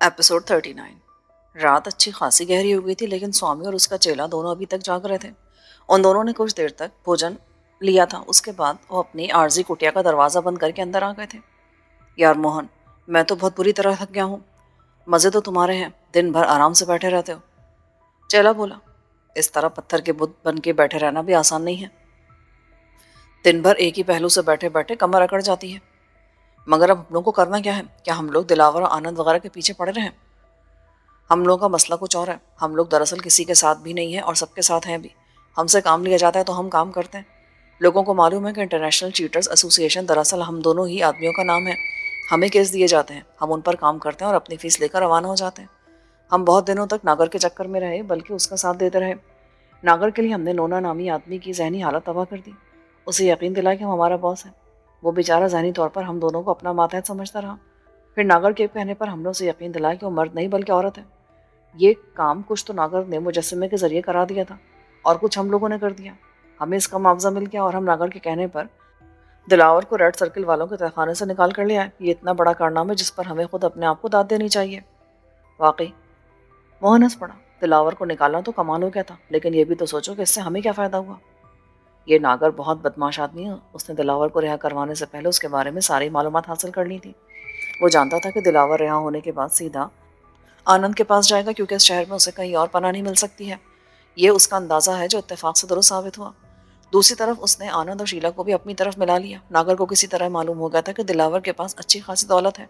Episode 39۔ رات اچھی خاصی گہری ہو گئی تھی، لیکن سوامی اور اس کا چیلا دونوں ابھی تک جاگ رہے تھے۔ ان دونوں نے کچھ دیر تک بھوجن لیا تھا، اس کے بعد وہ اپنی عارضی کٹیا کا دروازہ بند کر کے اندر آ گئے تھے۔ یار موہن، میں تو بہت بری طرح تھک گیا ہوں۔ مزے تو تمہارے ہیں، دن بھر آرام سے بیٹھے رہتے ہو۔ چیلا بولا، اس طرح پتھر کے بت بن کے بیٹھے رہنا بھی آسان نہیں ہے۔ دن بھر ایک ہی پہلو سے بیٹھے بیٹھے کمر اکڑ جاتی ہے۔ مگر اب ہم لوگ کو کرنا کیا ہے؟ کیا ہم لوگ دلاور اور آنند وغیرہ کے پیچھے پڑے رہے؟ ہم لوگوں کا مسئلہ کچھ اور ہے۔ ہم لوگ دراصل کسی کے ساتھ بھی نہیں ہیں اور سب کے ساتھ ہیں بھی۔ ہم سے کام لیا جاتا ہے تو ہم کام کرتے ہیں۔ لوگوں کو معلوم ہے کہ انٹرنیشنل چیٹرز ایسوسی ایشن دراصل ہم دونوں ہی آدمیوں کا نام ہے۔ ہمیں کیس دیے جاتے ہیں، ہم ان پر کام کرتے ہیں اور اپنی فیس لے کر روانہ ہو جاتے ہیں۔ ہم بہت دنوں تک ناگر کے چکر میں رہے، بلکہ اس کا ساتھ دیتے رہے۔ ناگر کے لیے ہم نے نونا نامی آدمی کی ذہنی حالت تباہ کر دی۔ اسے یقین دلایا کہ وہ ہمارا باس ہے۔ وہ بیچارہ ذہنی طور پر ہم دونوں کو اپنا ماتحت سمجھتا رہا۔ پھر ناگر کے کہنے پر ہم نے اسے یقین دلایا کہ وہ مرد نہیں بلکہ عورت ہے۔ یہ کام کچھ تو ناگر نے مجسمے کے ذریعے کرا دیا تھا اور کچھ ہم لوگوں نے کر دیا۔ ہمیں اس کا معاوضہ مل گیا اور ہم ناگر کے کہنے پر دلاور کو ریڈ سرکل والوں کے تہخانے سے نکال کر لیا ہے۔ یہ اتنا بڑا کارنامہ ہے جس پر ہمیں خود اپنے آپ کو داد دینی چاہیے۔ واقعی؟ موہن ہنس پڑا۔ دلاور کو نکالنا تو کمال ہو گیا تھا، لیکن یہ بھی تو سوچو کہ اس سے ہمیں کیا فائدہ ہوا۔ یہ ناگر بہت بدماش آدمی ہے۔ اس نے دلاور کو رہا کروانے سے پہلے اس کے بارے میں ساری معلومات حاصل کر لی تھی۔ وہ جانتا تھا کہ دلاور رہا ہونے کے بعد سیدھا آنند کے پاس جائے گا، کیونکہ اس شہر میں اسے کہیں اور پناہ نہیں مل سکتی ہے۔ یہ اس کا اندازہ ہے جو اتفاق سے درست ثابت ہوا۔ دوسری طرف اس نے آنند اور شیلا کو بھی اپنی طرف ملا لیا۔ ناگر کو کسی طرح معلوم ہو گیا تھا کہ دلاور کے پاس اچھی خاصی دولت ہے،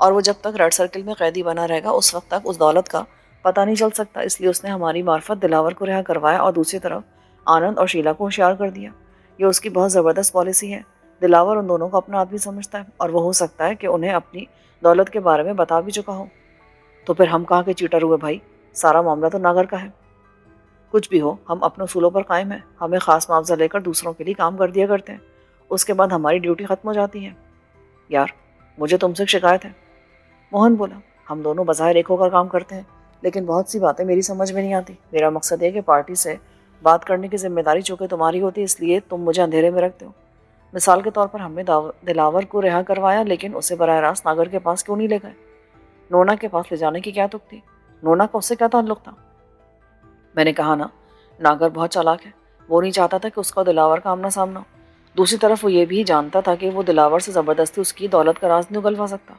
اور وہ جب تک ریڈ سرکل میں قیدی بنا رہے گا اس وقت تک اس دولت کا پتہ نہیں چل سکتا۔ اس لیے اس نے ہماری معرفت دلاور کو رہا کروایا اور دوسری طرف آنند اور شیلا کو ہوشیار کر دیا۔ یہ اس کی بہت زبردست پالیسی ہے۔ دلاور ان دونوں کو اپنا آدمی سمجھتا ہے، اور وہ ہو سکتا ہے کہ انہیں اپنی دولت کے بارے میں بتا بھی چکا ہو۔ تو پھر ہم کہاں کے چیٹر ہوئے بھائی؟ سارا معاملہ تو ناگر کا ہے۔ کچھ بھی ہو، ہم اپنے اصولوں پر قائم ہیں۔ ہمیں خاص معاوضہ لے کر دوسروں کے لیے کام کر دیا کرتے ہیں، اس کے بعد ہماری ڈیوٹی ختم ہو جاتی ہے۔ یار مجھے تم سے شکایت ہے۔ موہن بولا، ہم دونوں بظاہر ایک ہو کر کام کرتے ہیں، لیکن بہت سی باتیں میری سمجھ میں نہیں آتی۔ میرا مقصد یہ کہ پارٹی سے بات کرنے کی ذمہ داری چونکہ تمہاری ہوتی ہے، اس لیے تم مجھے اندھیرے میں رکھتے ہو۔ مثال کے طور پر ہم نے دلاور کو رہا کروایا، لیکن اسے براہ راست ناگر کے پاس کیوں نہیں لے گئے؟ نونا کے پاس لے جانے کی کیا تک تھی؟ نونا کا اس سے کیا تعلق تھا؟ میں نے کہا نا، ناگر بہت چالاک ہے۔ وہ نہیں چاہتا تھا کہ اس کا دلاور کا آمنا سامنا ہو۔ دوسری طرف وہ یہ بھی جانتا تھا کہ وہ دلاور سے زبردستی اس کی دولت کا راز نہیں اگلوا سکتا۔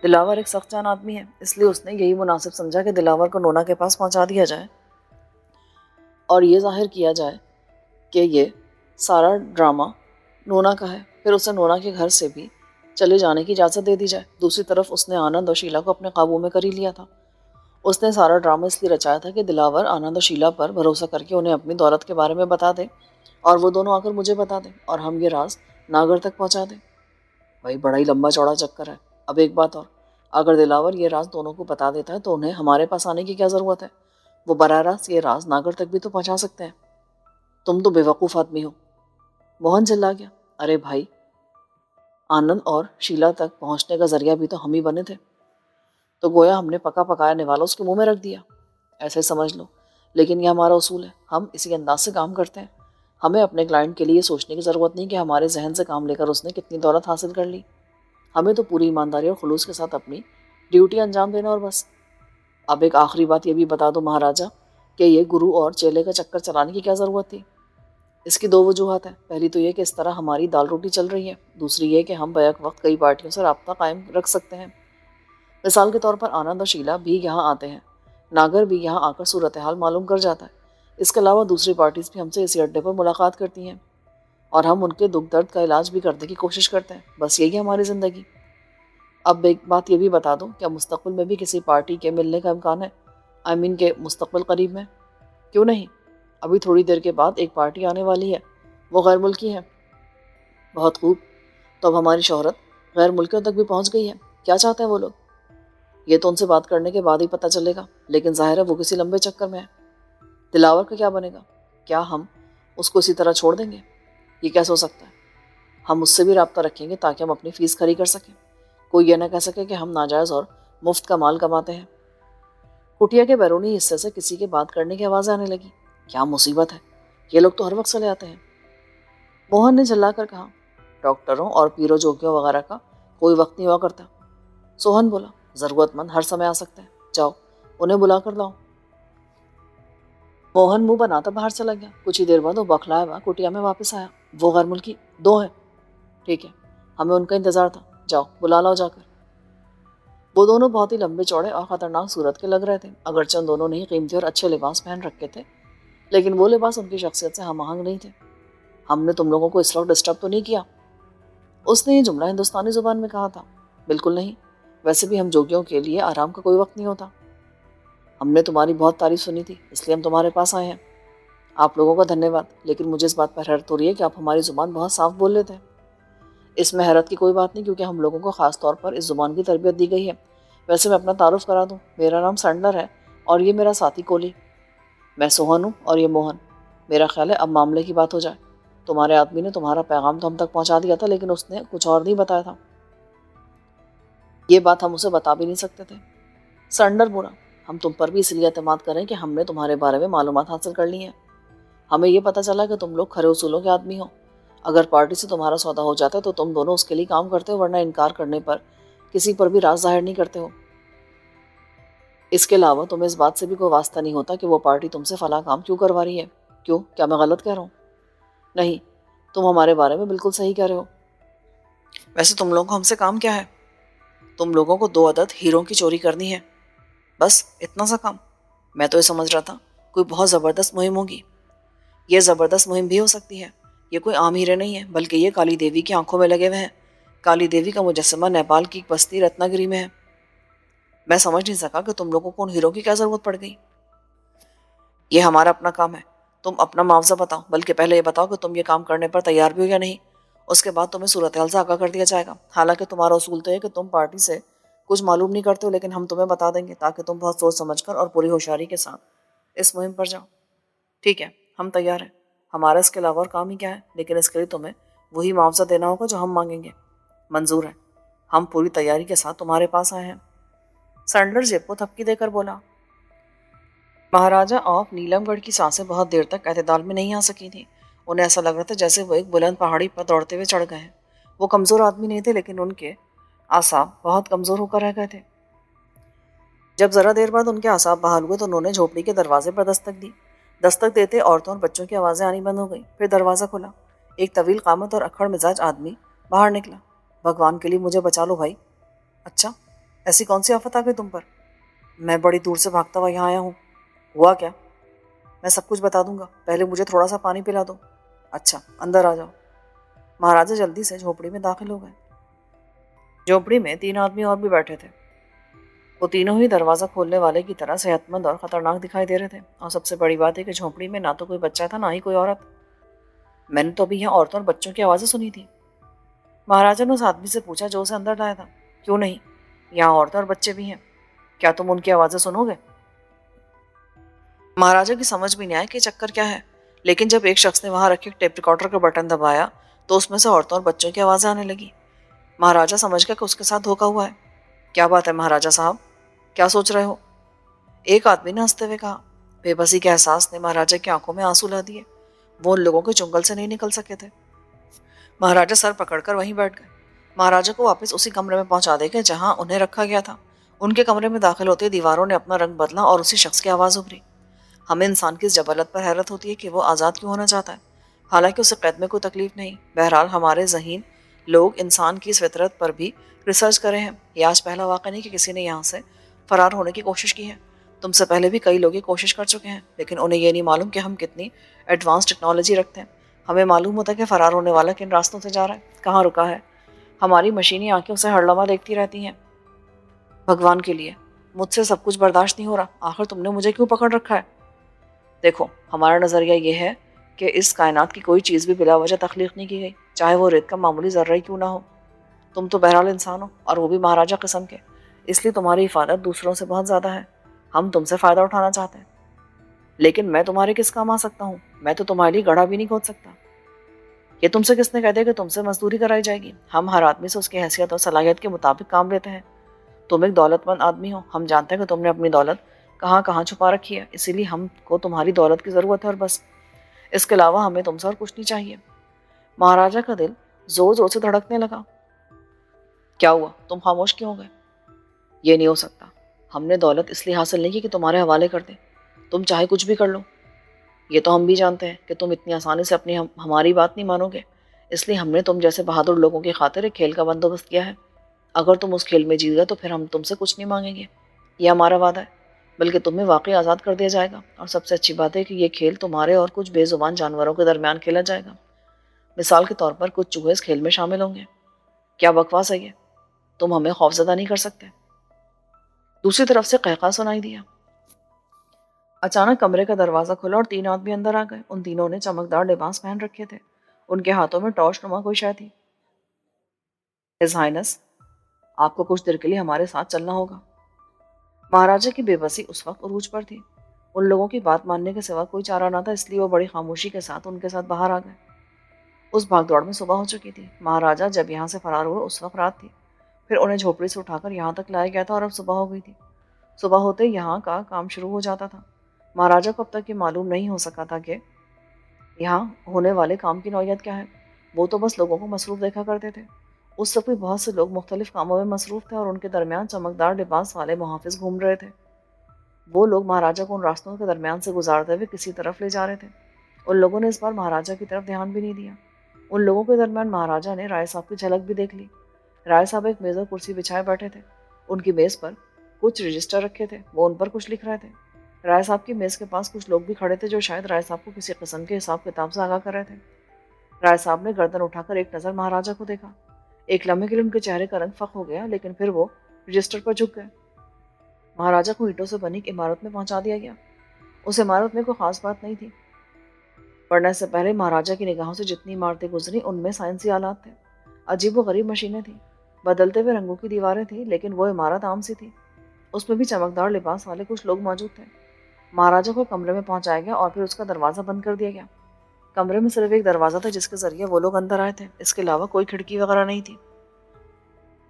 دلاور ایک سخت جان آدمی ہے، اس لیے اس نے یہی مناسب سمجھا کہ دلاور کو نونا کے پاس پہنچا دیا جائے اور یہ ظاہر کیا جائے کہ یہ سارا ڈرامہ نونا کا ہے، پھر اسے نونا کے گھر سے بھی چلے جانے کی اجازت دے دی جائے۔ دوسری طرف اس نے آنند اور شیلا کو اپنے قابو میں کر ہی لیا تھا۔ اس نے سارا ڈرامہ اس لیے رچایا تھا کہ دلاور آنند اور شیلا پر بھروسہ کر کے انہیں اپنی دولت کے بارے میں بتا دے، اور وہ دونوں آ کر مجھے بتا دیں اور ہم یہ راز ناگر تک پہنچا دیں۔ بھائی بڑا ہی لمبا چوڑا چکر ہے۔ اب ایک بات اور، اگر دلاور یہ راز دونوں کو بتا دیتا ہے تو انہیں ہمارے پاس آنے کی کیا ضرورت ہے؟ وہ براہ راست یہ راز ناگر تک بھی تو پہنچا سکتے ہیں۔ تم تو بے وقوف آدمی ہو۔ موہن چلا گیا، ارے بھائی، آنند اور شیلا تک پہنچنے کا ذریعہ بھی تو ہم ہی بنے تھے، تو گویا ہم نے پکا پکایا نوالا اس کے منہ میں رکھ دیا۔ ایسے سمجھ لو، لیکن یہ ہمارا اصول ہے، ہم اسی انداز سے کام کرتے ہیں۔ ہمیں اپنے کلائنٹ کے لیے یہ سوچنے کی ضرورت نہیں کہ ہمارے ذہن سے کام لے کر اس نے کتنی دولت حاصل کر لی۔ ہمیں تو پوری ایمانداری اور خلوص کے ساتھ اپنی ڈیوٹی انجام دینا اور بس۔ اب ایک آخری بات یہ بھی بتا دو مہاراجا کہ یہ گرو اور چیلے کا چکر چلانے کی کیا ضرورت تھی؟ اس کی دو وجوہات ہیں۔ پہلی تو یہ کہ اس طرح ہماری دال روٹی چل رہی ہے، دوسری یہ کہ ہم بیک وقت کئی پارٹیوں سے رابطہ قائم رکھ سکتے ہیں۔ مثال کے طور پر آنند اور شیلا بھی یہاں آتے ہیں، ناگر بھی یہاں آ کر صورتحال معلوم کر جاتا ہے۔ اس کے علاوہ دوسری پارٹیز بھی ہم سے اسی اڈے پر ملاقات کرتی ہیں اور ہم ان کے دکھ درد کا علاج بھی کرنے کی کوشش کرتے ہیں۔ بس یہی ہے ہماری زندگی۔ اب ایک بات یہ بھی بتا دو، کیا مستقبل میں بھی کسی پارٹی کے ملنے کا امکان ہے؟ کہ مستقبل قریب میں؟ کیوں نہیں، ابھی تھوڑی دیر کے بعد ایک پارٹی آنے والی ہے، وہ غیر ملکی ہے۔ بہت خوب، تو اب ہماری شہرت غیر ملکیوں تک بھی پہنچ گئی ہے۔ کیا چاہتے ہیں وہ لوگ؟ یہ تو ان سے بات کرنے کے بعد ہی پتہ چلے گا، لیکن ظاہر ہے وہ کسی لمبے چکر میں ہے۔ دلاور کا کیا بنے گا؟ کیا ہم اس کو اسی طرح چھوڑ دیں گے؟ یہ کیسے ہو سکتا ہے؟ ہم اس سے بھی رابطہ رکھیں گے تاکہ ہم اپنی فیس کھری کر سکیں، کوئی یہ نہ کہہ سکے کہ ہم ناجائز اور مفت کا مال کماتے ہیں۔ کٹیا کے بیرونی حصے سے کسی کے بات کرنے کی آوازیں آنے لگی۔ کیا مصیبت ہے، یہ لوگ تو ہر وقت چلے آتے ہیں۔ موہن نے جھلا کر کہا، ڈاکٹروں اور پیرو جوگیوں وغیرہ کا کوئی وقت نہیں ہوا کرتا۔ سوہن بولا، ضرورت مند ہر سمے آ سکتے ہیں، جاؤ انہیں بلا کر لاؤ۔ موہن منہ بناتا باہر چلا گیا۔ کچھ ہی دیر بعد وہ بخلایا ہوا کٹیا میں واپس آیا۔ وہ غیر ملکی 2 ہیں۔ ٹھیک ہے، ہمیں ان کا انتظار تھا، جاؤ بلا لاؤ جا کر۔ وہ دونوں بہت ہی لمبے چوڑے اور خطرناک صورت کے لگ رہے تھے۔ اگرچہ ان دونوں نے ہی قیمتی اور اچھے لباس پہن رکھے تھے، لیکن وہ لباس ان کی شخصیت سے ہم آہنگ نہیں تھے۔ ہم نے تم لوگوں کو اس وقت ڈسٹرب تو نہیں کیا؟ اس نے یہ جملہ ہندوستانی زبان میں کہا تھا۔ بالکل نہیں، ویسے بھی ہم جوگیوں کے لیے آرام کا کوئی وقت نہیں ہوتا۔ ہم نے تمہاری بہت تعریف سنی تھی، اس لیے ہم تمہارے پاس آئے ہیں۔ آپ لوگوں کا دھنیہ واد، لیکن مجھے اس بات پر حیرت ہو رہی ہے کہ آپ ہماری زبان بہت صاف بول لیتے ہیں۔ اس میں حیرت کی کوئی بات نہیں، کیونکہ ہم لوگوں کو خاص طور پر اس زبان کی تربیت دی گئی ہے۔ ویسے میں اپنا تعارف کرا دوں، میرا نام سینڈلر ہے اور یہ میرا ساتھی کولی۔ میں سوہن ہوں اور یہ موہن۔ میرا خیال ہے اب معاملے کی بات ہو جائے۔ تمہارے آدمی نے تمہارا پیغام تو ہم تک پہنچا دیا تھا، لیکن اس نے کچھ اور نہیں بتایا تھا۔ یہ بات ہم اسے بتا بھی نہیں سکتے تھے۔ سینڈلر بولا، ہم تم پر بھی اس لیے اعتماد کریں کہ ہم نے تمہارے بارے میں معلومات حاصل کر لی ہیں۔ ہمیں یہ پتہ چلا کہ تم لوگ کھرے اصولوں کے آدمی ہو۔ اگر پارٹی سے تمہارا سودا ہو جاتا ہے تو تم دونوں اس کے لیے کام کرتے ہو، ورنہ انکار کرنے پر کسی پر بھی راز ظاہر نہیں کرتے ہو۔ اس کے علاوہ تمہیں اس بات سے بھی کوئی واسطہ نہیں ہوتا کہ وہ پارٹی تم سے فلاں کام کیوں کروا رہی ہے۔ کیوں؟ کیا میں غلط کہہ رہا ہوں؟ نہیں، تم ہمارے بارے میں بالکل صحیح کہہ رہے ہو۔ ویسے تم لوگوں کو ہم سے کام کیا ہے؟ تم لوگوں کو 2 عدد ہیروں کی چوری کرنی ہے، بس اتنا سا کام؟ میں تو یہ سمجھ رہا تھا کوئی بہت زبردست مہم ہوگی۔ یہ زبردست مہم بھی ہو سکتی ہے۔ یہ کوئی عام ہیرے نہیں ہے، بلکہ یہ کالی دیوی کی آنکھوں میں لگے ہوئے ہیں۔ کالی دیوی کا مجسمہ نیپال کی ایک بستی رتنا گری میں ہے۔ میں سمجھ نہیں سکا کہ تم لوگوں کو ان ہیروں کی کیا ضرورت پڑ گئی۔ یہ ہمارا اپنا کام ہے، تم اپنا معاوضہ بتاؤ، بلکہ پہلے یہ بتاؤ کہ تم یہ کام کرنے پر تیار بھی ہو یا نہیں۔ اس کے بعد تمہیں صورتحال سے آگاہ کر دیا جائے گا۔ حالانکہ تمہارا اصول تو ہے کہ تم پارٹی سے کچھ معلوم نہیں کرتے ہو، لیکن ہم تمہیں بتا دیں گے تاکہ تم بہت سوچ سمجھ کر اور پوری ہوشیاری کے ساتھ اس مہم پر جاؤ۔ ٹھیک ہے، ہم تیار ہیں۔ ہمارا اس کے علاوہ اور کام ہی کیا ہے، لیکن اس کے لیے تمہیں وہی معاوضہ دینا ہوگا جو ہم مانگیں گے۔ منظور ہے، ہم پوری تیاری کے ساتھ تمہارے پاس آئے ہیں۔ سینڈلر جیب کو تھپکی دے کر بولا۔ مہاراجہ آف نیلم گڑھ کی سانسیں بہت دیر تک اعتدال میں نہیں آ سکی تھیں۔ انہیں ایسا لگ رہا تھا جیسے وہ ایک بلند پہاڑی پر دوڑتے ہوئے چڑھ گئے ہیں۔ وہ کمزور آدمی نہیں تھے، لیکن ان کے اعصاب بہت کمزور ہو کر رہ گئے تھے۔ جب ذرا دیر بعد ان کے اعصاب بحال ہوئے تو انہوں نے جھوپڑی کے دروازے پر دستک دی۔ دستک دیتے عورتوں اور بچوں کی آوازیں آنی بند ہو گئی۔ پھر دروازہ کھلا۔ ایک طویل قامت اور اکھڑ مزاج آدمی باہر نکلا۔ بھگوان کے لیے مجھے بچا لو بھائی۔ اچھا، ایسی کون سی آفت آ گئی تم پر؟ میں بڑی دور سے بھاگتا ہوا یہاں آیا ہوں۔ ہوا کیا؟ میں سب کچھ بتا دوں گا، پہلے مجھے تھوڑا سا پانی پلا دو۔ اچھا، اندر آ جاؤ۔ مہاراجہ جلدی سے جھوپڑی میں داخل ہو گئے۔ جھوپڑی میں 3 آدمی اور بھی بیٹھے تھے۔ وہ تینوں ہی دروازہ کھولنے والے کی طرح صحت مند اور خطرناک دکھائی دے رہے تھے، اور سب سے بڑی بات ہے کہ جھوپڑی میں نہ تو کوئی بچہ تھا، نہ ہی کوئی عورت۔ میں نے تو ابھی یہاں عورتوں اور بچوں کی آوازیں سنی تھی۔ مہاراجہ نے اس آدمی سے پوچھا جو اسے اندر لایا تھا۔ کیوں نہیں، یہاں عورتیں اور بچے بھی ہیں، کیا تم ان کی آوازیں سنو گے؟ مہاراجہ کی سمجھ بھی نہیں آیا کہ چکر کیا ہے، لیکن جب ایک شخص نے وہاں رکھے ٹیپ ریکارڈر کا بٹن دبایا تو اس میں سے عورتوں اور بچوں کی آوازیں آنے لگی۔ مہاراجہ سمجھ گیا کہ اس کے ساتھ دھوکا ہوا ہے۔ کیا بات ہے مہاراجہ صاحب، کیا سوچ رہے ہو؟ ایک آدمی نے ہنستے ہوئے کہا۔ بے بسی کے احساس نے مہاراجہ کی آنکھوں میں آنسو لا دیے۔ وہ ان لوگوں کے چنگل سے نہیں نکل سکے تھے۔ مہاراجہ سر پکڑ کر وہیں بیٹھ گئے۔ مہاراجہ کو واپس اسی کمرے میں پہنچا دے گا جہاں انہیں رکھا گیا تھا۔ ان کے کمرے میں داخل ہوتے دیواروں نے اپنا رنگ بدلا اور اسی شخص کی آواز ابھری۔ ہمیں انسان کی اس جبلت پر حیرت ہوتی ہے کہ وہ آزاد کیوں ہونا چاہتا ہے، حالانکہ اسے قید میں کوئی تکلیف نہیں۔ بہرحال ہمارے ذہین لوگ انسان کی اس فطرت پر بھی ریسرچ کرے ہیں۔ یہ آج پہلا واقعہ نہیں کہ کسی نے یہاں سے فرار ہونے کی کوشش کی ہے۔ تم سے پہلے بھی کئی لوگ یہ کوشش کر چکے ہیں، لیکن انہیں یہ نہیں معلوم کہ ہم کتنی ایڈوانس ٹیکنالوجی رکھتے ہیں۔ ہمیں معلوم ہوتا ہے کہ فرار ہونے والا کن راستوں سے جا رہا ہے، کہاں رکا ہے۔ ہماری مشینی آنکھیں اسے ہر لمحہ دیکھتی رہتی ہیں۔ بھگوان کے لیے مجھ سے سب کچھ برداشت نہیں ہو رہا، آخر تم نے مجھے کیوں پکڑ رکھا ہے؟ دیکھو، ہمارا نظریہ یہ ہے کہ اس کائنات کی کوئی چیز بھی بلا وجہ تخلیق نہیں کی گئی، چاہے وہ ریت کا معمولی ذرہ ہی کیوں نہ ہو۔ تم تو بہرحال انسان ہو، اور وہ بھی مہاراجہ قسم کے، اس لیے تمہاری حفاظت دوسروں سے بہت زیادہ ہے۔ ہم تم سے فائدہ اٹھانا چاہتے ہیں، لیکن میں تمہارے کس کام آ سکتا ہوں؟ میں تو تمہارے لیے گڑھا بھی نہیں کھود سکتا۔ یہ تم سے کس نے کہہ دیا کہ تم سے مزدوری کرائی جائے گی؟ ہم ہر آدمی سے اس کی حیثیت اور صلاحیت کے مطابق کام لیتے ہیں۔ تم ایک دولت مند آدمی ہو، ہم جانتے ہیں کہ تم نے اپنی دولت کہاں کہاں چھپا رکھی ہے، اسی لیے ہم کو تمہاری دولت کی ضرورت ہے اور بس، اس کے علاوہ ہمیں تم سے اور کچھ نہیں چاہیے۔ مہاراجہ کا دل زور زور سے دھڑکنے لگا۔ کیا ہوا؟ تم خاموش کیوں ہو گئے؟ یہ نہیں ہو سکتا. ہم نے دولت اس لیے حاصل نہیں کی کہ تمہارے حوالے کر دیں. تم چاہے کچھ بھی کر لو. یہ تو ہم بھی جانتے ہیں کہ تم اتنی آسانی سے اپنی ہماری بات نہیں مانو گے. اس لیے ہم نے تم جیسے بہادر لوگوں کی خاطر ایک کھیل کا بندوبست کیا ہے. اگر تم اس کھیل میں جیت گئے تو پھر ہم تم سے کچھ نہیں مانگیں گے. یہ ہمارا وعدہ ہے. بلکہ تمہیں واقعی آزاد کر دیا جائے گا. اور سب سے اچھی بات ہے کہ یہ کھیل تمہارے اور کچھ بے زبان جانوروں کے درمیان کھیلا جائے گا. مثال کے طور پر کچھ چوہے اس کھیل میں شامل ہوں گے. کیا بکواس ہے یہ. تم ہمیں خوفزدہ نہیں کر سکتے. دوسری طرف سے قہقہ سنائی دیا. اچانک کمرے کا دروازہ کھلا اور 3 آدمی اندر آ گئے. ان تینوں نے چمکدار لباس پہن رکھے تھے. ان کے ہاتھوں میں ٹارچ نما کوئی شے تھی. ہز ہائنس، آپ کو کچھ دیر کے لیے ہمارے ساتھ چلنا ہوگا. مہاراجا کی بے بسی اس وقت عروج پر تھی. ان لوگوں کی بات ماننے کے سوا کوئی چارہ نہ تھا، اس لیے وہ بڑی خاموشی کے ساتھ ان کے ساتھ باہر آ گئے. اس بھاگ دوڑ میں صبح ہو چکی تھی. مہاراجا جب یہاں سے فرار ہوئے اس وقت رات تھی. پھر انہیں جھوپڑی سے اٹھا کر یہاں تک لایا گیا تھا اور اب صبح ہو گئی تھی. صبح ہوتے یہاں کا کام شروع ہو جاتا تھا. مہاراجا کو اب تک یہ معلوم نہیں ہو سکا تھا کہ یہاں ہونے والے کام کی نوعیت کیا ہے. وہ تو بس لوگوں کو مصروف دیکھا کرتے تھے. اس وقت بھی بہت سے لوگ مختلف کاموں میں مصروف تھے اور ان کے درمیان چمکدار لباس والے محافظ گھوم رہے تھے. وہ لوگ مہاراجا کو ان راستوں کے درمیان سے گزارتے ہوئے کسی طرف لے جا رہے تھے. ان لوگوں نے اس بار مہاراجا کی طرف دھیان بھی نہیں دیا. ان لوگوں کے درمیان مہاراجا نے رائے صاحب کی جھلک بھی دیکھ لی. رائے صاحب ایک میز اور کرسی بچھائے بیٹھے تھے. ان کی میز پر کچھ رجسٹر رکھے تھے. وہ ان پر کچھ لکھ رہے تھے. رائے صاحب کی میز کے پاس کچھ لوگ بھی کھڑے تھے جو شاید رائے صاحب کو کسی قسم کے حساب کتاب سے آگاہ کر رہے تھے. رائے صاحب نے گردن اٹھا کر ایک نظر مہاراجا کو دیکھا. ایک لمحے کے لیے ان کے چہرے کا رنگ فق ہو گیا، لیکن پھر وہ رجسٹر پر جھک گئے. مہاراجا کو اینٹوں سے بنی ایک عمارت میں پہنچا دیا گیا. اس عمارت میں کوئی خاص بات نہیں تھی، ورنہ اس سے پہلے مہاراجا کی نگاہوں سے جتنی عمارتیں گزری ان میں سائنسی آلات تھے. عجیب و غریب مشینیں تھیں. بدلتے ہوئے رنگوں کی دیواریں تھیں، لیکن وہ عمارت عام سی تھی. اس میں بھی چمکدار لباس والے کچھ لوگ موجود تھے. مہاراجا کو کمرے میں پہنچایا گیا اور پھر اس کا دروازہ بند کر دیا گیا. کمرے میں صرف ایک دروازہ تھا جس کے ذریعے وہ لوگ اندر آئے تھے. اس کے علاوہ کوئی کھڑکی وغیرہ نہیں تھی.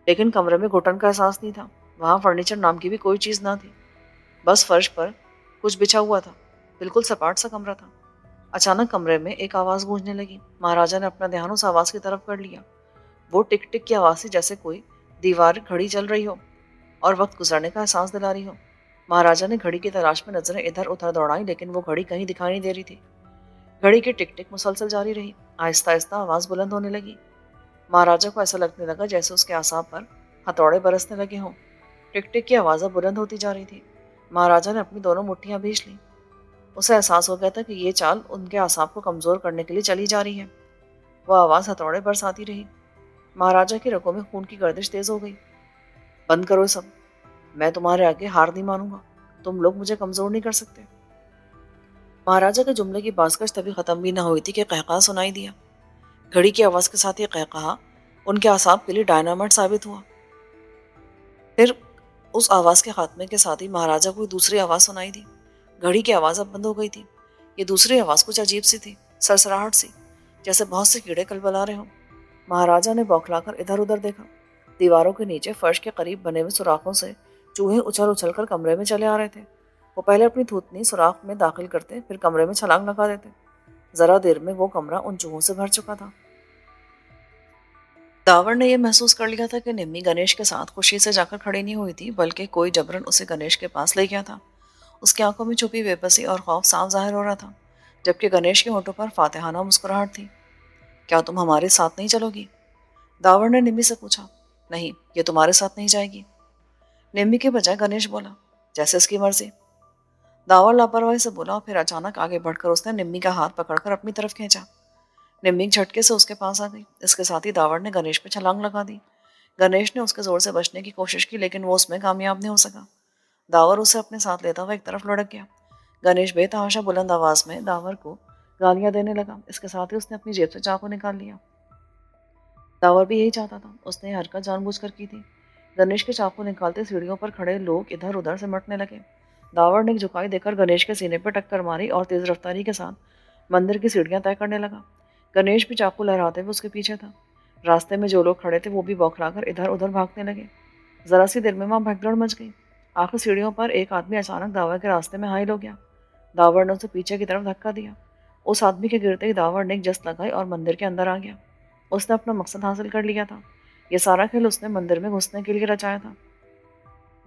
لیکن کمرے میں گھٹن کا احساس نہیں تھا. وہاں فرنیچر نام کی بھی کوئی چیز نہ تھی. بس فرش پر کچھ بچھا ہوا تھا. بالکل سپاٹ سا کمرہ تھا. اچانک کمرے میں ایک آواز گونجنے لگی. مہاراجا نے اپنا دھیان اس آواز کی طرف کر لیا. وہ ٹک ٹک کی آواز تھی، جیسے کوئی دیوار گھڑی چل رہی ہو اور وقت گزرنے کا احساس دلا رہی ہو. مہاراجا نے گھڑی کی تلاش میں نظریں ادھر ادھر دوڑائیں، لیکن وہ گھڑی کہیں دکھائی نہیں دے رہی تھی. گھڑی کی ٹک ٹک مسلسل جاری رہی. آہستہ آہستہ آواز بلند ہونے لگی. مہاراجا کو ایسا لگنے لگا جیسے اس کے اعصاب پر ہتھوڑے برسنے لگے ہوں. ٹک ٹک کی آوازیں بلند ہوتی جا رہی تھی. مہاراجا نے اپنی دونوں مٹھیاں بھیج لیں. اسے احساس ہو گیا تھا کہ یہ چال ان کے اعصاب کو کمزور کرنے کے لیے چلی جا رہی ہے. وہ آواز ہتھوڑے برساتی رہی. مہاراجا کی رگوں میں خون کی گردش تیز ہو گئی. بند کرو سب. میں تمہارے آگے ہار نہیں مانوں گا. تم لوگ مجھے کمزور نہیں کر سکتے. مہاراجا کے جملے کی بازگشت ابھی ختم بھی نہ ہوئی تھی کہ قہقہا سنائی دیا. گھڑی کی آواز کے ساتھ یہ قہقہا ان کے اعصاب کے لیے ڈائنامائٹ ثابت ہوا. پھر اس آواز کے خاتمے کے ساتھ ہی مہاراجا کو دوسری آواز سنائی دی. گھڑی کی آواز اب بند ہو گئی تھی. یہ دوسری آواز کچھ عجیب سی تھی، سرسراہٹ سی، جیسے بہت سے کیڑے کلبلا رہے ہوں. مہاراجا نے بوکھلا کر ادھر ادھر دیکھا. دیواروں کے نیچے فرش کے قریب بنے ہوئے سوراخوں سے چوہے اچھل اچھل کر کمرے میں چلے آ رہے تھے. وہ پہلے اپنی تھوتنی سوراخ میں داخل کرتے، پھر کمرے میں چھلانگ لگا دیتے. ذرا دیر میں وہ کمرہ ان چوہوں سے بھر چکا تھا. داور نے یہ محسوس کر لیا تھا کہ نمی گنیش کے ساتھ خوشی سے جا کر کھڑی نہیں ہوئی تھی، بلکہ کوئی جبرن اسے گنیش کے پاس لے گیا تھا. اس کی آنکھوں میں چھپی بے بسی اور خوف صاف ظاہر ہو رہا تھا، جبکہ گنیش کے ہونٹوں پر فاتحانہ مسکراہٹ تھی. کیا تم ہمارے ساتھ نہیں چلو گی؟ داور نے نمی سے پوچھا. نہیں، یہ تمہارے ساتھ نہیں جائے گی. نمی کے بجائے گنیش بولا. جیسے اس کی مرضی. داور لاپرواہی سے بولا اور پھر اچانک آگے بڑھ کر اس نے نمی کا ہاتھ پکڑ کر اپنی طرف کھینچا. نمی ایک جھٹکے سے اس کے پاس آ گئی. اس کے ساتھ ہی داور نے گنیش پہ چھلانگ لگا دی. گنیش نے اس کے زور سے بچنے کی کوشش کی، لیکن وہ اس میں کامیاب نہیں ہو سکا. داور اسے اپنے ساتھ لیتا ہوا ایک طرف لڑک گیا. گنیش بے تحاشا بلند آواز میں داور کو گالیاں دینے لگا. اس کے ساتھ ہی اس نے اپنی جیب سے چاقو نکال لیا. داور بھی یہی چاہتا تھا. اس نے یہ حرکت جان بوجھ کر کی تھی. گنیش کے چاقو نکالتے سیڑھیوں پر کھڑے لوگ ادھر ادھر سے مٹنے لگے. داور نے ایک جھکائی دے کر گنیش کے سینے پہ ٹکر ماری اور تیز رفتاری کے ساتھ مندر کی سیڑھیاں طے کرنے لگا. گنیش بھی چاقو لہراتے ہوئے اس کے پیچھے تھا. راستے میں جو لوگ کھڑے تھے وہ بھی بوکھلا کر ادھر ادھر بھاگنے لگے. ذرا سی دیر میں وہاں بھگدڑ مچ گئی. آخر سیڑھیوں پر ایک آدمی اچانک داور کے راستے میں حائل ہو گیا. داور نے اسے پیچھے کی طرف دھکا دیا. اس آدمی کے گرتے ہی داور نے ایک جست لگائی اور مندر کے اندر آ گیا. اس نے اپنا مقصد حاصل کر لیا تھا. یہ سارا کھیل اس نے مندر میں گھسنے کے لیے رچایا تھا.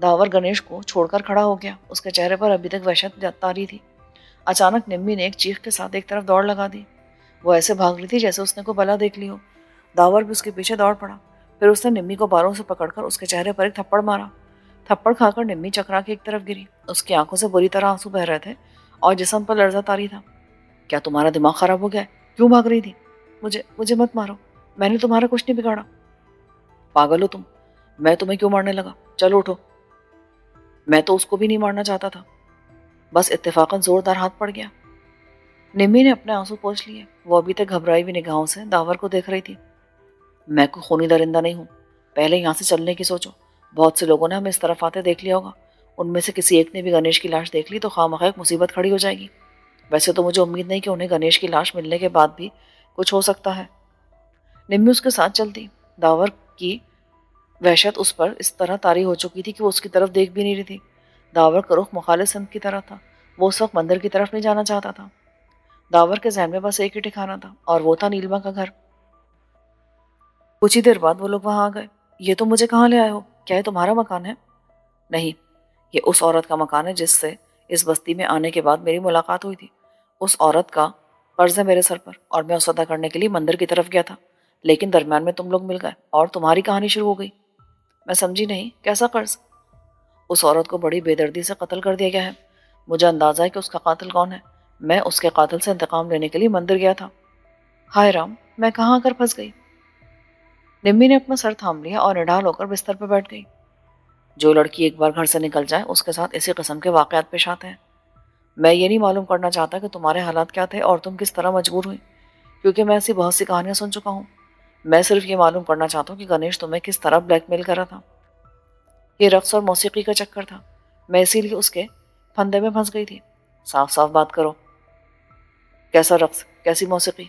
داور گنیش کو چھوڑ کر کھڑا ہو گیا. اس کے چہرے پر ابھی تک وحشت طاری تھی. اچانک نمی نے ایک چیخ کے ساتھ ایک طرف دوڑ لگا دی. وہ ایسے بھاگ رہی تھی جیسے اس نے کوئی بلا دیکھ لی ہو. داور بھی اس کے پیچھے دوڑ پڑا. پھر اس نے نمی کو باروں سے پکڑ کر اس کے چہرے پر ایک تھپڑ مارا. تھپڑ کھا کر نمی چکرا کے ایک طرف گری. اس کی آنکھوں سے بری طرح آنسو بہ رہے تھے اور جسم پر لرزہ طاری تھا. کیا تمہارا دماغ خراب ہو گیا ہے؟ کیوں بھاگ رہی تھی؟ مجھے مت مارو. میں نے تمہارا کچھ نہیں بگاڑا. پاگل ہو تم. میں تمہیں کیوں مارنے لگا؟ چلو اٹھو. میں تو اس کو بھی نہیں مارنا چاہتا تھا. بس اتفاقاً زوردار ہاتھ پڑ گیا. نمی نے اپنے آنسو پوچھ لیے. وہ ابھی تک گھبرائی ہوئی نگاہوں سے داور کو دیکھ رہی تھی. میں کوئی خونی درندہ نہیں ہوں. پہلے یہاں سے چلنے کی سوچو. بہت سے لوگوں نے ہمیں اس طرف آتے دیکھ لیا ہوگا. ان میں سے کسی ایک نے بھی گنیش کی لاش دیکھ لی تو خواہ ایک مصیبت کھڑی ہو جائے گی. ویسے تو مجھے امید نہیں کہ انہیں گنیش کی لاش ملنے کے بعد بھی کچھ ہو سکتا ہے. نمی اس کے ساتھ چلتی. داور کی وحشت اس پر اس طرح طاری ہو چکی تھی کہ وہ اس کی طرف دیکھ بھی نہیں رہی تھی. داور کا رخ مخالف سمت کی طرف تھا. وہ اس وقت مندر کی طرف نہیں جانا چاہتا تھا. داور کے ذہن میں بس ایک ہی ٹھکانا تھا اور وہ تھا نیلما کا گھر. کچھ ہی دیر بعد وہ لوگ وہاں آ گئے. یہ تم مجھے کہاں لے آئے ہو؟ کیا یہ تمہارا مکان ہے؟ نہیں، یہ اس عورت کا مکان ہے جس سے اس بستی میں آنے کے بعد میری ملاقات ہوئی تھی. اس عورت کا قرض ہے میرے سر پر اور میں اس ادا کرنے کے لیے مندر کی طرف گیا تھا. لیکن درمیان میں تم لوگ مل گئے اور تمہاری کہانی شروع ہو گئی. میں سمجھی نہیں. کیسا قرض؟ اس عورت کو بڑی بے دردی سے قتل کر دیا گیا ہے. مجھے اندازہ ہے کہ اس کا قاتل کون ہے. میں اس کے قاتل سے انتقام لینے کے لیے مندر گیا تھا. ہائے رام، میں کہاں آ کر پھنس گئی. نمی نے اپنا سر تھام لیا اور نڈال ہو کر بستر پہ بیٹھ گئی. جو لڑکی ایک بار گھر سے نکل جائے اس کے ساتھ اسی قسم کے واقعات پیش آتے ہیں. میں یہ نہیں معلوم کرنا چاہتا کہ تمہارے حالات کیا تھے اور تم کس طرح مجبور ہوئی، کیونکہ میں ایسی بہت سی کہانیاں سن چکا ہوں. میں صرف یہ معلوم کرنا چاہتا ہوں کہ گنیش تمہیں کس طرح بلیک میل کر رہا تھا. یہ رقص اور موسیقی کا چکر تھا. میں اسی لیے اس کے پھندے میں پھنس گئی تھی. صاف صاف بات کرو. کیسا رقص؟ کیسی موسیقی؟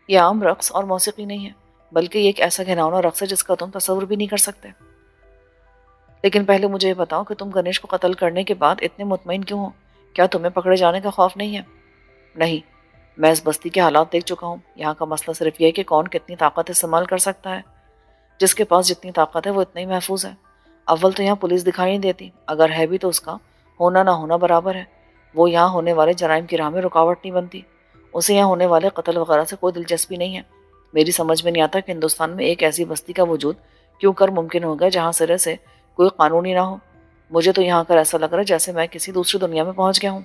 یہ عام رقص اور موسیقی نہیں ہے، بلکہ یہ ایک ایسا گھناؤنا رقص ہے جس کا تم تصور بھی نہیں کر سکتے. لیکن پہلے مجھے یہ بتاؤ کہ تم گنیش کو قتل کرنے کے بعد اتنے مطمئن کیوں ہو؟ کیا تمہیں پکڑے جانے کا خوف نہیں ہے؟ نہیں، میں اس بستی کے حالات دیکھ چکا ہوں. یہاں کا مسئلہ صرف یہ ہے کہ کون کتنی طاقت استعمال کر سکتا ہے. جس کے پاس جتنی طاقت ہے وہ اتنا ہی محفوظ ہے. اول تو یہاں پولیس دکھائی نہیں دیتی. اگر ہے بھی تو اس کا ہونا نہ ہونا برابر ہے. وہ یہاں ہونے والے جرائم کی راہ میں رکاوٹ نہیں بنتی. اسے یہاں ہونے والے قتل وغیرہ سے کوئی دلچسپی نہیں ہے. میری سمجھ میں نہیں آتا کہ ہندوستان میں ایک ایسی بستی کا وجود کیوں کر ممکن ہو گیا جہاں سرے سے کوئی قانون ہی نہ ہو. مجھے تو یہاں کر ایسا لگ رہا ہے جیسے میں کسی دوسری دنیا میں پہنچ گیا ہوں.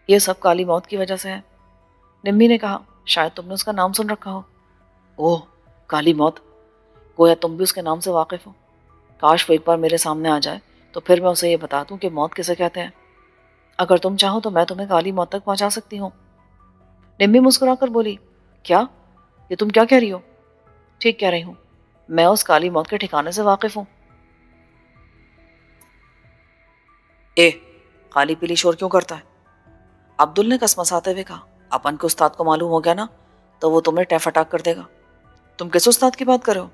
یہ سب کالی موت کی وجہ سے ہے. نمی نے کہا. شاید تم نے اس کا نام سن رکھا ہو. اوہ، کالی موت. گویا تم بھی اس کے نام سے واقف ہو. کاش وہ ایک بار میرے سامنے آ جائے تو پھر میں اسے یہ بتا دوں کہ موت کسے کہتے ہیں. اگر تم چاہو تو میں تمہیں کالی موت تک پہنچا سکتی ہوں. نمی مسکرا کر بولی. کیا؟ یہ تم کیا کہہ رہی ہو؟ ٹھیک کہہ رہی ہوں. میں اس کالی موت کے ٹھکانے سے واقف ہوں. اے، کالی پیلی شور کیوں کرتا ہے؟ عبدل نے کسمساتے ہوئے کہا. اپن کے استاد کو معلوم ہو گیا نا تو وہ تمہیں ٹیف اٹاک کر دے گا. تم کس استاد کی بات کر رہے ہو؟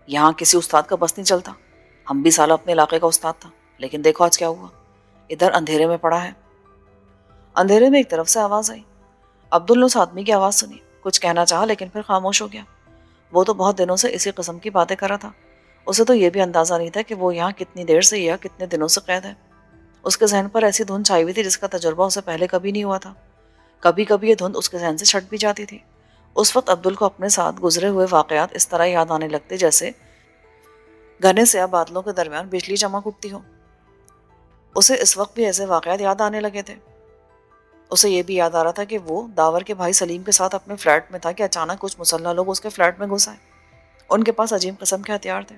یہاں کسی استاد کا بس نہیں چلتا. ہم بھی سالہ اپنے علاقے کا استاد تھا، لیکن دیکھو آج کیا ہوا. ادھر اندھیرے میں پڑا ہے. اندھیرے میں ایک طرف سے آواز آئی. عبدل نے اس آدمی کی آواز سنی. کچھ کہنا چاہا لیکن پھر خاموش ہو گیا. وہ تو بہت دنوں سے اسی قسم کی باتیں کر رہا تھا. اسے تو یہ بھی اندازہ نہیں تھا کہ وہ یہاں کتنی دیر سے یا کتنے دنوں سے قید ہے. اس کے ذہن پر ایسی دھند چھائی ہوئی تھی جس کا تجربہ اسے پہلے کبھی نہیں ہوا تھا. کبھی کبھی یہ دھند اس کے ذہن سے چھٹ بھی جاتی تھی. اس وقت عبدل کو اپنے ساتھ گزرے ہوئے واقعات اس طرح یاد آنے لگتے جیسے گھنے سیاہ بادلوں کے درمیان بجلی چمک اٹھتی ہو. اسے اس وقت بھی ایسے واقعات یاد آنے لگے تھے. اسے یہ بھی یاد آ رہا تھا کہ وہ داور کے بھائی سلیم کے ساتھ اپنے فلیٹ میں تھا کہ اچانک کچھ مسلح لوگ اس کے فلیٹ میں گھس آئے. ان کے پاس عجیب قسم کے ہتھیار تھے.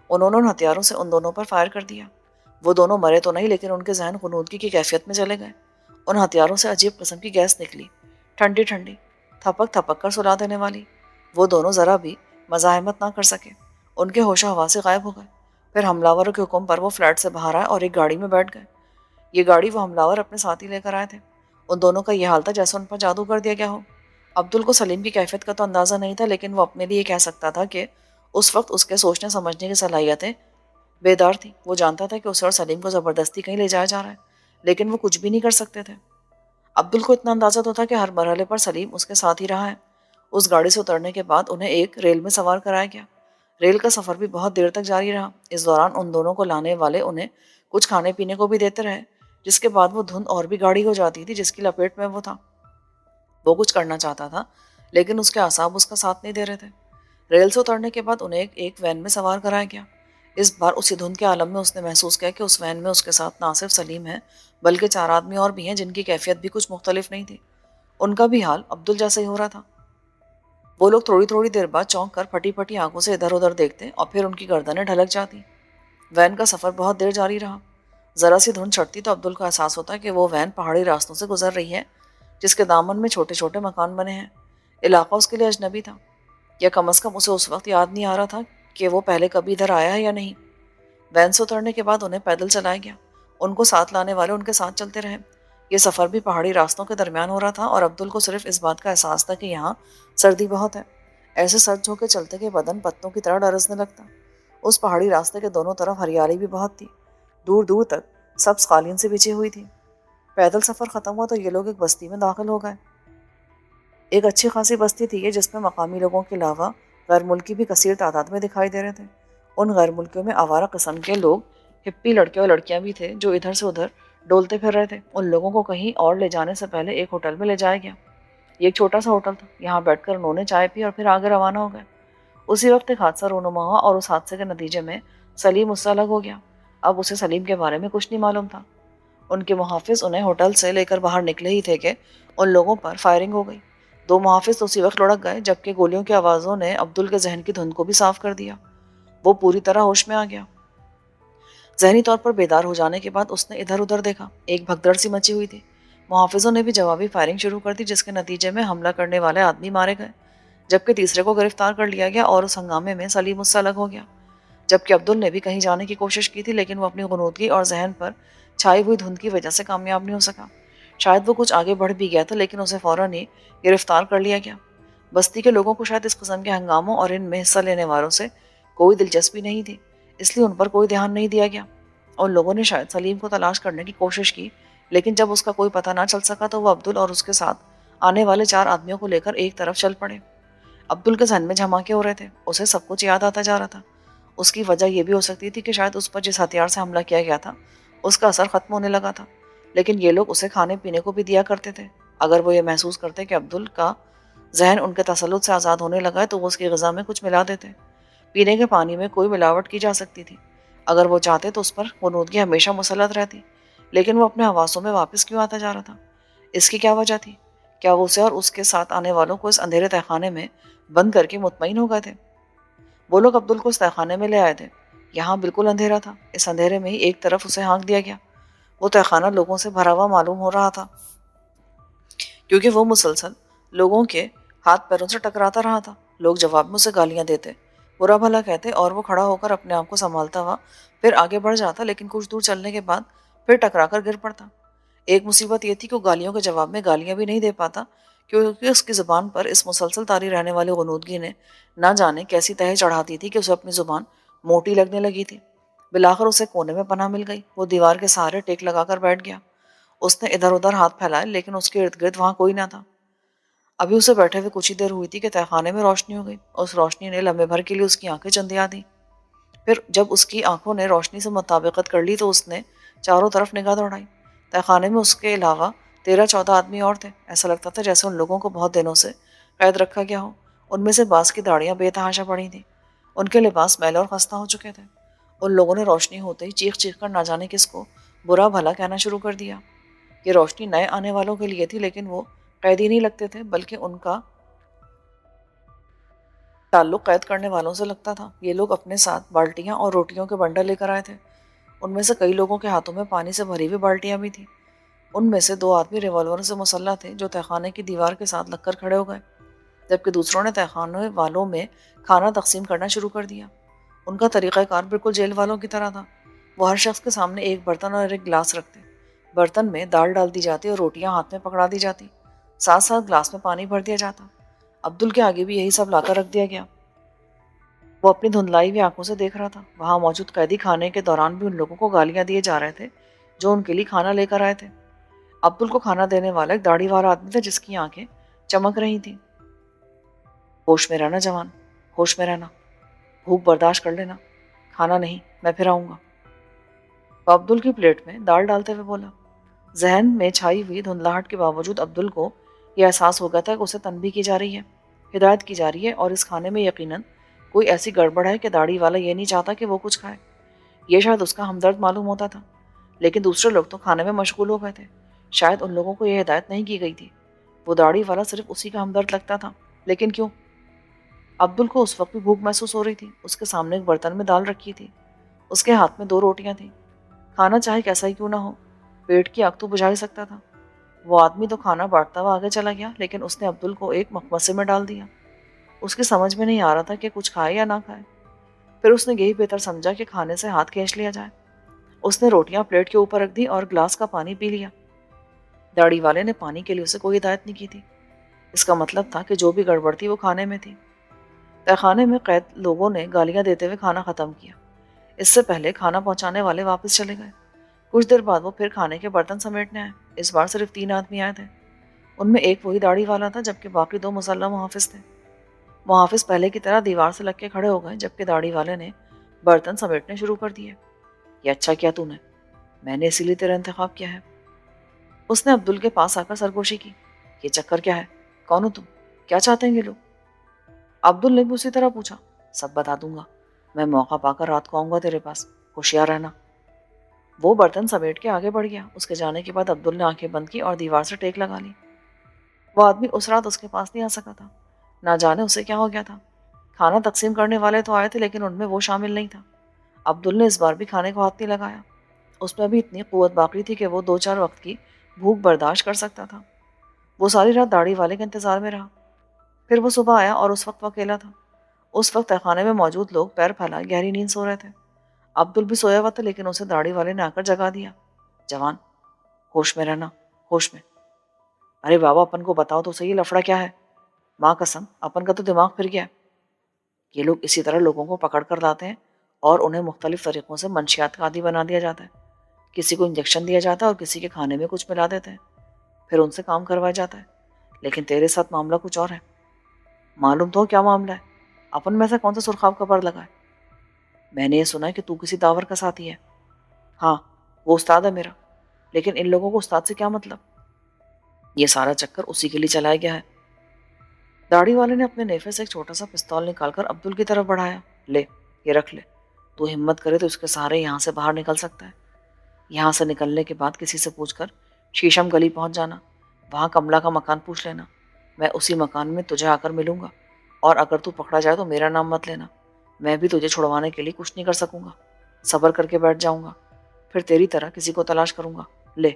انہوں نے ان ہتھیاروں سے ان دونوں پر فائر کر دیا. وہ دونوں مرے تو نہیں لیکن ان کے ذہن غنودگی کی کیفیت میں چلے گئے. ان ہتھیاروں سے عجیب قسم کی گیس نکلی، ٹھنڈی ٹھنڈی، تھپک تھپک کر سلا دینے والی. وہ دونوں ذرا بھی مزاحمت نہ کر سکے. ان کے ہوش و حواس سے غائب ہو گئے. پھر حملہ کے حکم پر وہ فلیٹ سے باہر آئے اور ایک گاڑی میں بیٹھ گئے. یہ گاڑی وہ حملہ اپنے ساتھ ہی لے کر آئے تھے. ان دونوں کا یہ حال تھا جیسے ان پر جادو کر دیا گیا ہو. عبدل کو سلیم کی کیفیت کا تو اندازہ نہیں تھا لیکن وہ اپنے لیے کہہ سکتا تھا کہ اس وقت اس کے سوچنے سمجھنے کی صلاحیتیں بیدار تھی. وہ جانتا تھا کہ اسے اور سلیم کو زبردستی کہیں لے جایا جا رہا ہے لیکن وہ کچھ بھی نہیں کر سکتے تھے. عبدل کو اتنا اندازہ تو تھا کہ ہر مرحلے پر سلیم اس کے ساتھ ہی رہا ہے. اس گاڑی سے اترنے کے بعد انہیں ایک ریل میں سوار کرایا گیا. ریل کا سفر بھی بہت دیر تک جاری رہا۔ اس دوران ان دونوں کو لانے والے انہیں کچھ کھانے پینے کو بھی دیتے رہے، جس کے بعد وہ دھند اور بھی گاڑی ہو جاتی تھی جس کی لپیٹ میں وہ تھا۔ وہ کچھ کرنا چاہتا تھا لیکن اس کے اعصاب اس کا ساتھ نہیں دے رہے تھے۔ ریل سے اترنے کے بعد انہیں ایک وین میں سوار کرایا گیا۔ اس بار اسی دھند کے عالم میں اس نے محسوس کیا کہ اس وین میں اس کے ساتھ نہ صرف سلیم ہے بلکہ 4 آدمی اور بھی ہیں جن کی کیفیت بھی کچھ مختلف نہیں تھی۔ ان کا بھی حال عبدل جیسا ہی ہو رہا تھا۔ وہ لوگ تھوڑی تھوڑی دیر بعد چونک کر پھٹی پھٹی آنکھوں سے ادھر ادھر دیکھتے اور پھر ان کی گردنیں ڈھلک جاتی۔ وین کا سفر بہت دیر جاری رہا۔ ذرا سی دھند چڑھتی تو عبدل کو احساس ہوتا کہ وہ وین پہاڑی راستوں سے گزر رہی ہے جس کے دامن میں چھوٹے چھوٹے مکان بنے ہیں۔ علاقہ اس کے لیے اجنبی تھا، یا کم از کم اسے اس وقت یاد نہیں آ رہا تھا کہ وہ پہلے کبھی ادھر آیا ہے یا نہیں۔ وین سے اترنے کے بعد انہیں پیدل چلایا گیا۔ ان کو ساتھ لانے والے ان کے ساتھ چلتے رہے۔ یہ سفر بھی پہاڑی راستوں کے درمیان ہو رہا تھا اور عبدل کو صرف اس بات کا احساس تھا کہ یہاں سردی بہت ہے۔ ایسے سر جھو کے چلتے کہ بدن پتوں کی طرح ڈرسنے لگتا۔ اس پہاڑی راستے کے دونوں طرف ہریالی بھی بہت تھی، دور دور تک سبز قالین سے بچھی ہوئی تھی۔ پیدل سفر ختم ہوا تو یہ لوگ ایک بستی میں داخل ہو گئے۔ ایک اچھی خاصی بستی تھی یہ، جس میں مقامی لوگوں کے علاوہ غیر ملکی بھی کثیر تعداد میں دکھائی دے رہے تھے۔ ان غیر ملکیوں میں آوارہ قسم کے لوگ، ہپی لڑکے اور لڑکیاں بھی تھے جو ادھر سے ادھر ڈولتے پھر رہے تھے۔ ان لوگوں کو کہیں اور لے جانے سے پہلے ایک ہوٹل میں لے جایا گیا۔ یہ ایک چھوٹا سا ہوٹل تھا۔ یہاں بیٹھ کر انہوں نے چائے پی اور پھر آگے روانہ ہو گئے۔ اسی وقت ایک حادثہ رونما ہوا اور اس حادثے کے نتیجے میں سلیم اس سے الگ ہو گیا۔ اب اسے سلیم کے بارے میں کچھ نہیں معلوم تھا۔ ان کے محافظ انہیں ہوٹل سے لے کر باہر نکلے ہی تھے کہ ان لوگوں پر فائرنگ ہو گئی۔ 2 محافظ تو اسی وقت لڑک گئے جبکہ گولیوں کی آوازوں نے عبدل کے ذہن کی دھند کو بھی صاف کر دیا۔ وہ پوری طرح ہوش میں آ گیا۔ ذہنی طور پر بیدار ہو جانے کے بعد اس نے ادھر ادھر دیکھا۔ ایک بھگدڑ سی مچی ہوئی تھی۔ محافظوں نے بھی جوابی فائرنگ شروع کر دی جس کے نتیجے میں حملہ کرنے والے آدمی مارے گئے، جبکہ تیسرے کو گرفتار کر لیا گیا اور اس ہنگامے میں سلیم اس سے الگ ہو گیا۔ جبکہ عبدل نے بھی کہیں جانے کی کوشش کی تھی لیکن وہ اپنی غنودگی اور ذہن پر چھائی ہوئی دھند کی وجہ سے کامیاب نہیں ہو سکا۔ شاید وہ کچھ آگے بڑھ بھی گیا تھا لیکن اسے فوراً ہی گرفتار کر لیا گیا۔ بستی کے لوگوں کو شاید اس قسم کے ہنگاموں اور ان میں حصہ لینے والوں سے کوئی دلچسپی نہیں تھی، اس لیے ان پر کوئی دھیان نہیں دیا گیا۔ اور لوگوں نے شاید سلیم کو تلاش کرنے کی کوشش کی لیکن جب اس کا کوئی پتہ نہ چل سکا تو وہ عبدل اور اس کے ساتھ آنے والے 4 آدمیوں کو لے کر ایک طرف چل پڑے۔ عبدل کے ذہن میں جھماکے ہو رہے تھے۔ اسے سب کچھ یاد آتا جا رہا تھا۔ اس کی وجہ یہ بھی ہو سکتی تھی کہ شاید اس پر جس ہتھیار سے حملہ کیا گیا تھا اس کا اثر ختم ہونے لگا تھا، لیکن یہ لوگ اسے کھانے پینے کو بھی دیا کرتے تھے۔ اگر وہ یہ محسوس کرتے کہ عبدل کا ذہن ان کے تسلط سے آزاد ہونے لگا ہے تو وہ اس کی غذا میں کچھ ملا دیتے۔ پینے کے پانی میں کوئی ملاوٹ کی جا سکتی تھی۔ اگر وہ چاہتے تو اس پر غنودگی ہمیشہ مسلط رہتی، لیکن وہ اپنے حواسوں میں واپس کیوں آتا جا رہا تھا؟ اس کی کیا وجہ تھی؟ کیا وہ اسے اور اس کے ساتھ آنے والوں کو اس اندھیرے تہخانے میں بند کر کے مطمئن ہو گئے تھے؟ وہ لوگ عبدل کو اس تہخانے میں لے آئے تھے۔ یہاں بالکل اندھیرا تھا۔ اس اندھیرے میں ہی ایک طرف اسے ہانک دیا گیا۔ وہ تہخانہ لوگوں سے بھرا ہوا معلوم ہو رہا تھا کیونکہ وہ مسلسل لوگوں کے ہاتھ پیروں سے ٹکراتا رہا تھا۔ لوگ جواب میں اسے گالیاں دیتے، برا بھلا کہتے اور وہ کھڑا ہو کر اپنے آپ کو سنبھالتا ہوا پھر آگے بڑھ جاتا، لیکن کچھ دور چلنے کے بعد پھر ٹکرا کر گر پڑتا۔ ایک مصیبت یہ تھی کہ وہ گالیوں کے جواب میں گالیاں بھی نہیں دے پاتا کیونکہ اس کی زبان پر اس مسلسل طاری رہنے والی غنودگی نے نہ جانے کیسی تہے چڑھاتی تھی کہ اسے اپنی زبان موٹی لگنے لگی تھی۔ بالآخر اسے کونے میں پناہ مل گئی۔ وہ دیوار کے سہارے ٹیک لگا کر بیٹھ گیا۔ اس نے ادھر ادھر ہاتھ پھیلائے لیکن اس کے ارد گرد وہاں کوئی نہ تھا۔ ابھی اسے بیٹھے ہوئے کچھ ہی دیر ہوئی تھی کہ تہخانے میں روشنی ہو گئی۔ اس روشنی نے لمحے بھر کے لیے اس کی آنکھیں چندیا دی۔ پھر جب اس کی آنکھوں نے روشنی سے مطابقت کر لی تو اس نے چاروں طرف نگاہ دوڑائی۔ تہخانے میں اس کے علاوہ 13-14 آدمی اور تھے۔ ایسا لگتا تھا جیسے ان لوگوں کو بہت دنوں سے قید رکھا گیا ہو۔ ان میں سے بعض کی داڑیاں بے تحاشا پڑی تھیں۔ ان کے لباس میلے اور خستہ ہو چکے تھے۔ ان لوگوں نے روشنی ہوتے ہی چیخ چیخ کر نہ جانے کس کو برا بھلا کہنا شروع کر دیا۔ یہ روشنی نئے آنے والوں کے لیے تھی لیکن وہ قیدی نہیں لگتے تھے بلکہ ان کا تعلق قید کرنے والوں سے لگتا تھا۔ یہ لوگ اپنے ساتھ بالٹیاں اور روٹیوں کے بنڈل لے کر آئے تھے۔ ان میں سے کئی لوگوں کے ہاتھوں میں پانی سے بھری ہوئی بالٹیاں بھی تھیں۔ ان میں سے 2 آدمی ریوالوروں سے مسلح تھے جو تہخانے کی دیوار کے ساتھ لگ کر کھڑے ہو گئے، جبکہ دوسروں نے تہخانے والوں میں کھانا تقسیم کرنا شروع کر دیا۔ ان کا طریقہ کار بالکل جیل والوں کی طرح تھا۔ وہ ہر شخص کے سامنے ایک برتن اور ایک گلاس رکھتے۔ برتن میں دال ڈال دی جاتی اور روٹیاں ہاتھ میں پکڑا دی جاتی، ساتھ ساتھ گلاس میں پانی بھر دیا جاتا۔ عبدل کے آگے بھی یہی سب لا کر رکھ دیا گیا۔ وہ اپنی دھندلائی ہوئی آنکھوں سے دیکھ رہا تھا۔ وہاں موجود قیدی کھانے کے دوران بھی ان لوگوں کو گالیاں دیے جا رہے تھے جو ان کے لیے کھانا لے کر آئے تھے۔ عبدل کو کھانا دینے والا ایک داڑھی والا آدمی تھا جس کی آنکھیں چمک رہی تھیں۔ ہوش میں رہنا جوان، ہوش میں رہنا، بھوک برداشت کر لینا، کھانا نہیں، میں پھر آؤں گا۔ وہ عبدل کی پلیٹ میں دال ڈالتے ہوئے بولا۔ ذہن میں چھائی ہوئی دھندلاہٹ کے باوجود عبدل کو یہ احساس ہو گیا تھا کہ اسے تنبیہ کی جا رہی ہے، ہدایت کی جا رہی ہے، اور اس کھانے میں یقیناً کوئی ایسی گڑبڑ ہے کہ داڑھی والا یہ نہیں چاہتا کہ وہ کچھ کھائے۔ یہ شاید اس کا ہمدرد معلوم ہوتا تھا، لیکن دوسرے لوگ تو کھانے میں مشغول ہو گئے تھے۔ شاید ان لوگوں کو یہ ہدایت نہیں کی گئی تھی۔ وہ داڑھی والا صرف اسی کا ہمدرد لگتا تھا، لیکن کیوں؟ عبدل کو اس وقت بھی بھوک محسوس ہو رہی تھی۔ اس کے سامنے ایک برتن میں دال رکھی تھی، اس کے ہاتھ میں 2 روٹیاں تھیں۔ کھانا چاہے کیسا ہی کیوں نہ ہو، پیٹ کی آگ تو بجھا ہی سکتا تھا۔ وہ آدمی تو کھانا بانٹتا ہوا آگے چلا گیا، لیکن اس نے عبدل کو ایک مخمصے میں ڈال دیا۔ اس کی سمجھ میں نہیں آ رہا تھا کہ کچھ کھائے یا نہ کھائے۔ پھر اس نے یہی بہتر سمجھا کہ کھانے سے ہاتھ کھینچ لیا جائے۔ اس نے روٹیاں پلیٹ کے اوپر رکھ دی اور گلاس کا پانی پی لیا۔ داڑھی والے نے پانی کے لیے اسے کوئی ہدایت نہیں کی تھی۔ اس کا مطلب تھا کہ جو بھی گڑبڑ تھی وہ کھانے میں تھی۔ تہخانے میں قید لوگوں نے گالیاں دیتے ہوئے کھانا ختم کیا۔ اس سے پہلے کھانا پہنچانے والے واپس چلے گئے۔ کچھ دیر بعد وہ پھر کھانے کے برتن سمیٹنے آئے۔ اس بار صرف 3 آدمی آئے تھے۔ ان میں ایک وہی داڑھی والا تھا، جبکہ باقی 2 مسلح محافظ تھے۔ محافظ پہلے کی طرح دیوار سے لگ کے کھڑے ہو گئے، جبکہ داڑھی والے نے برتن سمیٹنے شروع کر دیے۔ یہ اچھا کیا تو نے، میں نے اسی لیے تیرا انتخاب کیا ہے۔ اس نے عبدل کے پاس آ کر سرگوشی کی۔ یہ چکر کیا ہے؟ کون ہو تم؟ کیا چاہتے ہیں یہ لوگ؟ عبدل نے بھی اسی طرح پوچھا۔ سب بتا دوں گا، میں موقع پا کر رات کو آؤں گا تیرے پاس، ہوشیار رہنا۔ وہ برتن سمیٹ کے آگے بڑھ گیا۔ اس کے جانے کے بعد عبدل نے آنکھیں بند کی اور دیوار سے ٹیک لگا لی۔ وہ آدمی اس رات اس کے پاس نہیں آ سکا تھا۔ نہ جانے اسے کیا ہو گیا تھا۔ کھانا تقسیم کرنے والے تو آئے تھے، لیکن ان میں وہ شامل نہیں تھا۔ عبدل نے اس بار بھی کھانے کو ہاتھ نہیں لگایا۔ اس میں بھی اتنی قوت باقی تھی کہ وہ 2-4 وقت کی بھوک برداشت کر سکتا تھا۔ وہ ساری رات داڑھی والے کے انتظار میں رہا۔ پھر وہ صبح آیا اور اس وقت وہ اکیلا تھا۔ اس وقت تہخانے میں موجود لوگ پیر پھیلائے گہری نیند سو رہے تھے۔ عبدل بھی سویا ہوا تھا، لیکن اسے داڑھی والے نے آ کر جگا دیا۔ جوان، ہوش میں رہنا، ہوش میں۔ ارے بابا، اپن کو بتاؤ تو صحیح، لفڑا کیا ہے؟ ماں قسم، اپن کا تو دماغ پھر گیا ہے۔ یہ لوگ اسی طرح لوگوں کو پکڑ کر لاتے ہیں اور انہیں مختلف طریقوں سے منشیات کا عادی بنا دیا جاتا ہے۔ کسی کو انجیکشن دیا جاتا ہے اور کسی کے کھانے میں کچھ ملا دیتے ہیں، پھر ان سے کام کروایا جاتا ہے۔ لیکن تیرے ساتھ معاملہ کچھ اور ہے۔ معلوم تو ہو کیا معاملہ ہے؟ اپن میں سے کون سا سرخاب کا پرد لگا ہے؟ میں نے یہ سنا ہے کہ تو کسی داور کا ساتھی ہے۔ ہاں، وہ استاد ہے میرا، لیکن ان لوگوں کو استاد سے کیا مطلب؟ یہ سارا چکر اسی کے لیے چلایا گیا ہے۔ داڑھی والے نے اپنے نیفے سے ایک چھوٹا سا پستول نکال کر عبدل کی طرف بڑھایا۔ لے، یہ رکھ لے۔ تو ہمت کرے تو اس کے سہارے یہاں سے باہر نکل سکتا ہے۔ یہاں سے نکلنے کے بعد کسی سے پوچھ کر شیشم گلی پہنچ جانا، وہاں کملا کا مکان پوچھ لینا۔ میں اسی مکان میں تجھے آ کر ملوں گا، اور اگر تو پکڑا جائے تو میرا نام مت لینا۔ میں بھی تجھے چھڑوانے کے لیے کچھ نہیں کر سکوں گا، صبر کر کے بیٹھ جاؤں گا، پھر تیری طرح کسی کو تلاش کروں گا۔ لے،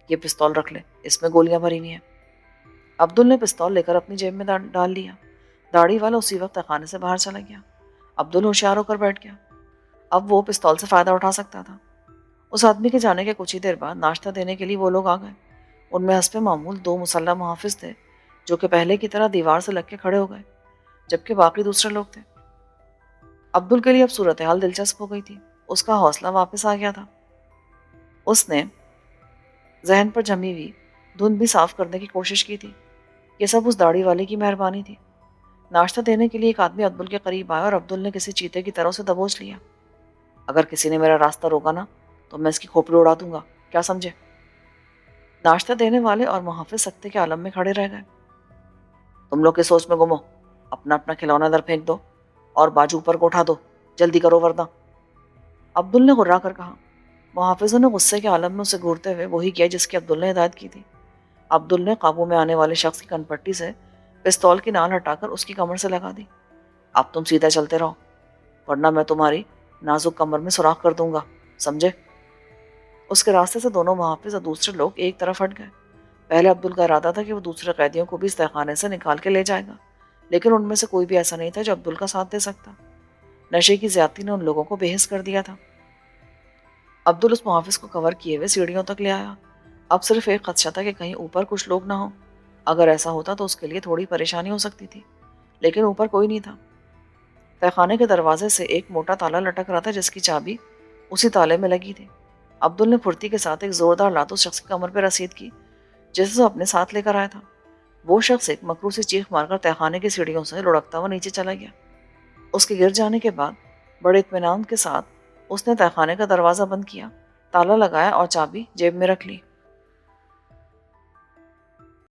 یہ پستول رکھ لے، اس میں گولیاں بھری ہوئی ہیں۔ عبدل نے پستول لے کر اپنی جیب میں ڈال لیا۔ داڑھی والا اسی وقت خانے سے باہر چلا گیا۔ عبدل ہوشیار ہو کر بیٹھ گیا۔ اب وہ پستول سے فائدہ اٹھا سکتا تھا۔ اس آدمی کے جانے کے کچھ ہی دیر بعد ناشتہ دینے کے لیے وہ لوگ آ گئے۔ ان میں حسب معمول 2 مسلح محافظ تھے، جو کہ پہلے کی طرح دیوار سے لگ کے کھڑے ہو گئے، جبکہ باقی دوسرے لوگ تھے۔ عبدل کے لیے اب صورتحال دلچسپ ہو گئی تھی۔ اس کا حوصلہ واپس آ گیا تھا۔ اس نے ذہن پر جمی ہوئی دھند بھی صاف کرنے کی کوشش کی تھی۔ یہ سب اس داڑھی والے کی مہربانی تھی۔ ناشتہ دینے کے لیے ایک آدمی عبدل کے قریب آیا اور عبدل نے کسی چیتے کی طرح اسے دبوچ لیا۔ اگر کسی نے میرا راستہ روکا نا تو میں اس کی کھوپڑی اڑا دوں گا، کیا سمجھے؟ ناشتہ دینے والے اور محافظ سکتے کے عالم میں کھڑے رہ گئے۔ تم لوگ کی سوچ میں گم ہو، اپنا اپنا کھلونا ادھر پھینک دو اور بازو اوپر کو اٹھا دو، جلدی کرو ورنہ۔ عبدل نے غرا کر کہا۔ محافظوں نے غصے کے عالم میں اسے گھورتے ہوئے وہی کیا جس کی عبدل نے ہدایت کی تھی۔ عبدل نے قابو میں آنے والے شخص کی کنپٹی سے پستول کی نال ہٹا کر اس کی کمر سے لگا دی۔ اب تم سیدھا چلتے رہو، ورنہ میں تمہاری نازک کمر میں سوراخ کر دوں گا، سمجھے؟ اس کے راستے سے دونوں محافظ اور دوسرے لوگ ایک طرف ہٹ گئے۔ پہلے عبدل کا ارادہ تھا کہ وہ دوسرے قیدیوں کو بھی اس تہخانے سے نکال کے لے جائے گا، لیکن ان میں سے کوئی بھی ایسا نہیں تھا جو عبدل کا ساتھ دے سکتا۔ نشے کی زیادتی نے ان لوگوں کو بے حس کر دیا تھا۔ عبدل اس محافظ کو کور کیے ہوئے سیڑھیوں تک لے آیا۔ اب صرف ایک خدشہ تھا کہ کہیں اوپر کچھ لوگ نہ ہوں۔ اگر ایسا ہوتا تو اس کے لیے تھوڑی پریشانی ہو سکتی تھی، لیکن اوپر کوئی نہیں تھا۔ تہخانے کے دروازے سے ایک موٹا تالا لٹک رہا تھا جس کی چابی اسی تالے میں لگی تھی۔ عبدل نے پھرتی کے ساتھ ایک زوردار لات اس شخص کی کمر پہ رسید کی جسے وہ اپنے ساتھ لے کر آیا تھا۔ وہ شخص ایک مکرو سی چیخ مار کر تہخانے کی سیڑھیوں سے لڑکتا ہوا نیچے چلا گیا۔ اس کے گر جانے کے بعد بڑے اطمینان کے ساتھ اس نے تہخانے کا دروازہ بند کیا، تالا لگایا اور چابی جیب میں رکھ لی۔